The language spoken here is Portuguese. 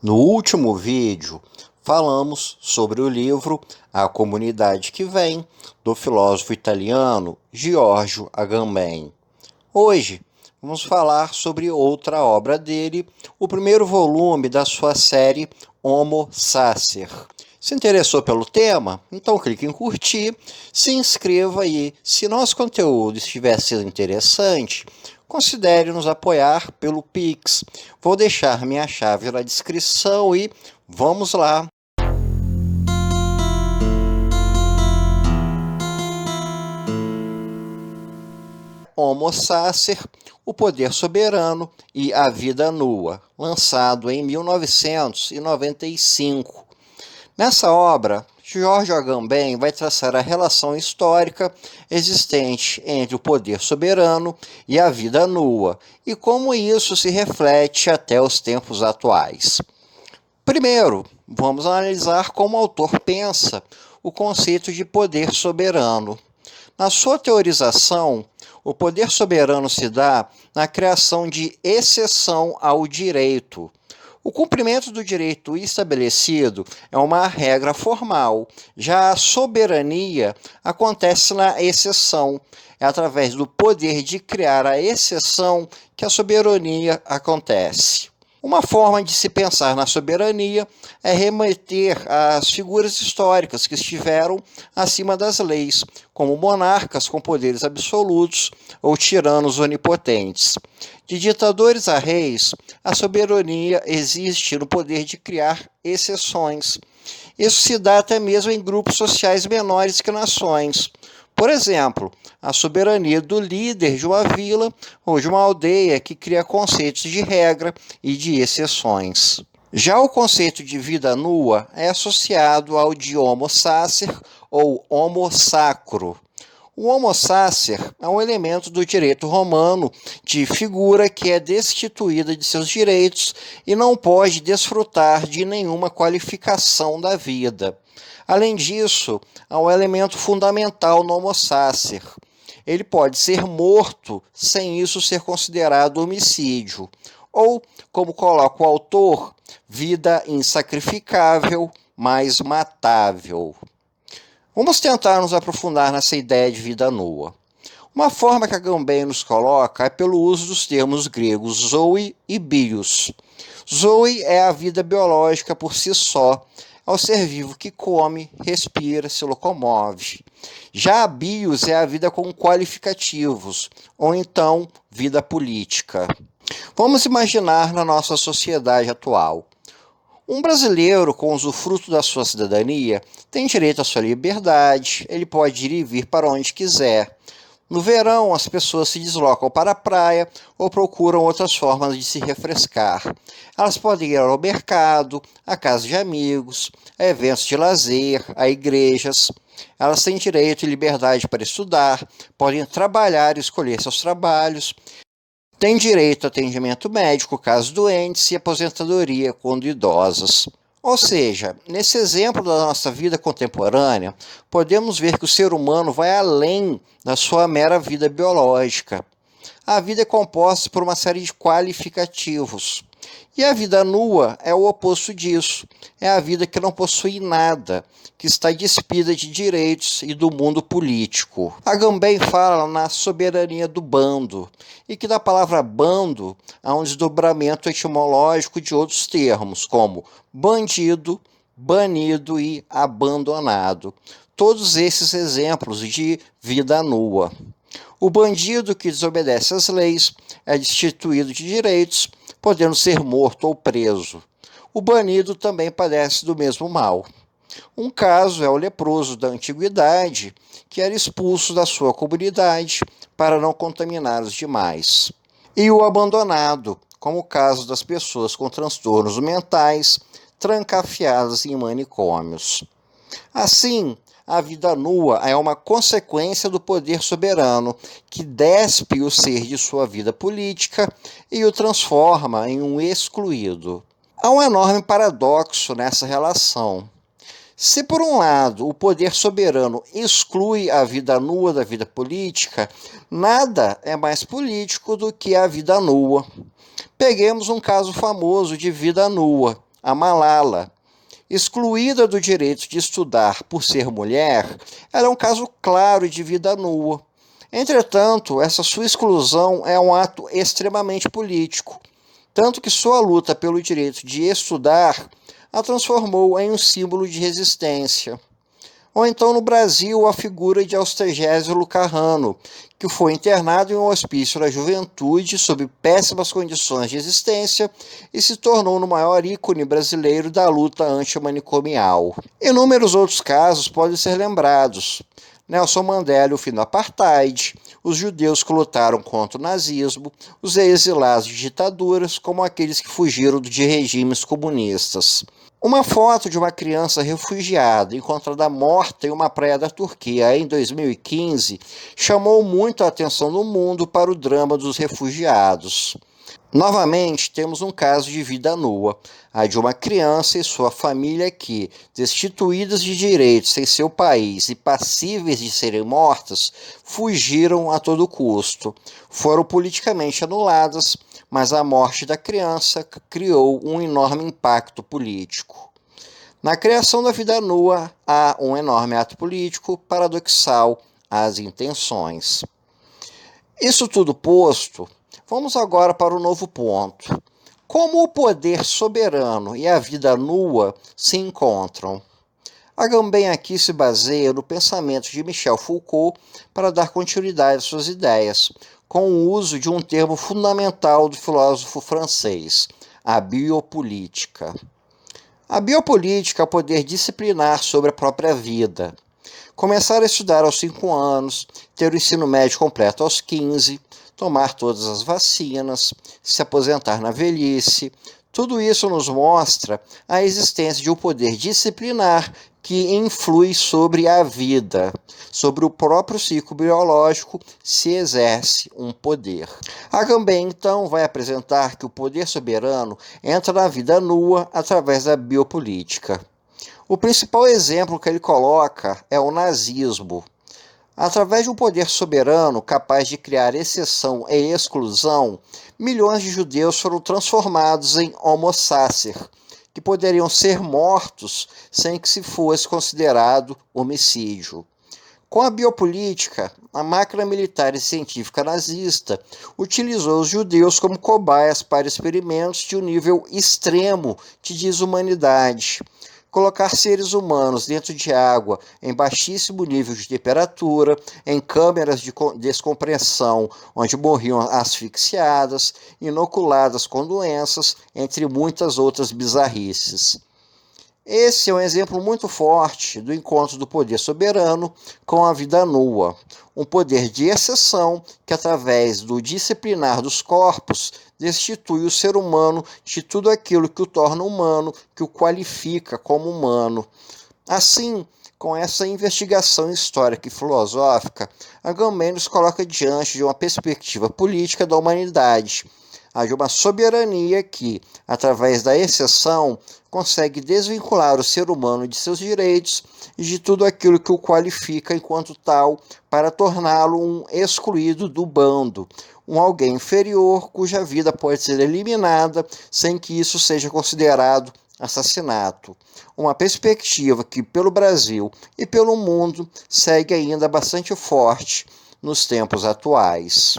No último vídeo, falamos sobre o livro A Comunidade que Vem, do filósofo italiano Giorgio Agamben. Hoje, vamos falar sobre outra obra dele, o primeiro volume da sua série Homo Sacer. Se interessou pelo tema? Então clique em curtir, se inscreva e, se nosso conteúdo estiver sendo interessante, considere nos apoiar pelo Pix. Vou deixar minha chave na descrição e vamos lá! Homo Sacer, o Poder Soberano e a Vida Nua, lançado em 1995. Nessa obra, Giorgio Agamben vai traçar a relação histórica existente entre o poder soberano e a vida nua, e como isso se reflete até os tempos atuais. Primeiro, vamos analisar como o autor pensa o conceito de poder soberano. Na sua teorização, o poder soberano se dá na criação de exceção ao direito. O cumprimento do direito estabelecido é uma regra formal, já a soberania acontece na exceção. É através do poder de criar a exceção que a soberania acontece. Uma forma de se pensar na soberania é remeter às figuras históricas que estiveram acima das leis, como monarcas com poderes absolutos ou tiranos onipotentes. De ditadores a reis, a soberania existe no poder de criar exceções. Isso se dá até mesmo em grupos sociais menores que nações. Por exemplo, a soberania do líder de uma vila ou de uma aldeia que cria conceitos de regra e de exceções. Já o conceito de vida nua é associado ao de homo sacer ou homo sacro. O homo sacer é um elemento do direito romano de figura que é destituída de seus direitos e não pode desfrutar de nenhuma qualificação da vida. Além disso, há um elemento fundamental no homo sacer. Ele pode ser morto sem isso ser considerado homicídio. Ou, como coloca o autor, vida insacrificável, mas matável. Vamos tentar nos aprofundar nessa ideia de vida nua. Uma forma que Agamben nos coloca é pelo uso dos termos gregos zoe e bios. Zoe é a vida biológica por si só, é o ser vivo que come, respira, se locomove. Já a bios é a vida com qualificativos, ou então vida política. Vamos imaginar na nossa sociedade atual. Um brasileiro, com usufruto da sua cidadania, tem direito à sua liberdade, ele pode ir e vir para onde quiser. No verão, as pessoas se deslocam para a praia ou procuram outras formas de se refrescar. Elas podem ir ao mercado, à casa de amigos, a eventos de lazer, a igrejas. Elas têm direito e liberdade para estudar, podem trabalhar e escolher seus trabalhos. Têm direito a atendimento médico caso doentes e aposentadoria quando idosas. Ou seja, nesse exemplo da nossa vida contemporânea, podemos ver que o ser humano vai além da sua mera vida biológica. A vida é composta por uma série de qualificativos. E a vida nua é o oposto disso. É a vida que não possui nada, que está despida de direitos e do mundo político. Agamben fala na soberania do bando, e que da palavra bando há um desdobramento etimológico de outros termos, como bandido, banido e abandonado. Todos esses exemplos de vida nua. O bandido que desobedece às leis é destituído de direitos, podendo ser morto ou preso. O banido também padece do mesmo mal. Um caso é o leproso da antiguidade, que era expulso da sua comunidade para não contaminar os demais. E o abandonado, como o caso das pessoas com transtornos mentais, trancafiadas em manicômios. Assim, a vida nua é uma consequência do poder soberano, que despe o ser de sua vida política e o transforma em um excluído. Há um enorme paradoxo nessa relação. Se, por um lado, o poder soberano exclui a vida nua da vida política, nada é mais político do que a vida nua. Peguemos um caso famoso de vida nua, a Malala. Excluída do direito de estudar por ser mulher, era um caso claro de vida nua. Entretanto, essa sua exclusão é um ato extremamente político, tanto que sua luta pelo direito de estudar a transformou em um símbolo de resistência. Ou então no Brasil, a figura de Austregésilo Carrano, que foi internado em um hospício da juventude sob péssimas condições de existência e se tornou no maior ícone brasileiro da luta antimanicomial. Inúmeros outros casos podem ser lembrados. Nelson Mandela e o fim do apartheid, os judeus que lutaram contra o nazismo, os exilados de ditaduras, como aqueles que fugiram de regimes comunistas. Uma foto de uma criança refugiada encontrada morta em uma praia da Turquia em 2015 chamou muito a atenção do mundo para o drama dos refugiados. Novamente, temos um caso de vida nua, a de uma criança e sua família que, destituídas de direitos em seu país e passíveis de serem mortas, fugiram a todo custo. Foram politicamente anuladas, mas a morte da criança criou um enorme impacto político. Na criação da vida nua, há um enorme ato político paradoxal às intenções. Isso tudo posto, vamos agora para o novo ponto. Como o poder soberano e a vida nua se encontram? Agamben aqui se baseia no pensamento de Michel Foucault para dar continuidade às suas ideias, com o uso de um termo fundamental do filósofo francês, a biopolítica. A biopolítica é o poder disciplinar sobre a própria vida. Começar a estudar aos 5 anos, ter o ensino médio completo aos 15, tomar todas as vacinas, se aposentar na velhice. Tudo isso nos mostra a existência de um poder disciplinar que influi sobre a vida, sobre o próprio ciclo biológico, se exerce um poder. Agamben, então, vai apresentar que o poder soberano entra na vida nua através da biopolítica. O principal exemplo que ele coloca é o nazismo. Através de um poder soberano capaz de criar exceção e exclusão, milhões de judeus foram transformados em homo sacer, que poderiam ser mortos sem que se fosse considerado homicídio. Com a biopolítica, a máquina militar e científica nazista utilizou os judeus como cobaias para experimentos de um nível extremo de desumanidade. Colocar seres humanos dentro de água em baixíssimo nível de temperatura, em câmeras de descompressão, onde morriam asfixiadas, inoculadas com doenças, entre muitas outras bizarrices. Esse é um exemplo muito forte do encontro do poder soberano com a vida nua, um poder de exceção que, através do disciplinar dos corpos, destitui o ser humano de tudo aquilo que o torna humano, que o qualifica como humano. Assim, com essa investigação histórica e filosófica, Agamben nos coloca diante de uma perspectiva política da humanidade, a de uma soberania que, através da exceção, consegue desvincular o ser humano de seus direitos e de tudo aquilo que o qualifica enquanto tal, para torná-lo um excluído do bando, um alguém inferior cuja vida pode ser eliminada sem que isso seja considerado assassinato. Uma perspectiva que, pelo Brasil e pelo mundo, segue ainda bastante forte nos tempos atuais.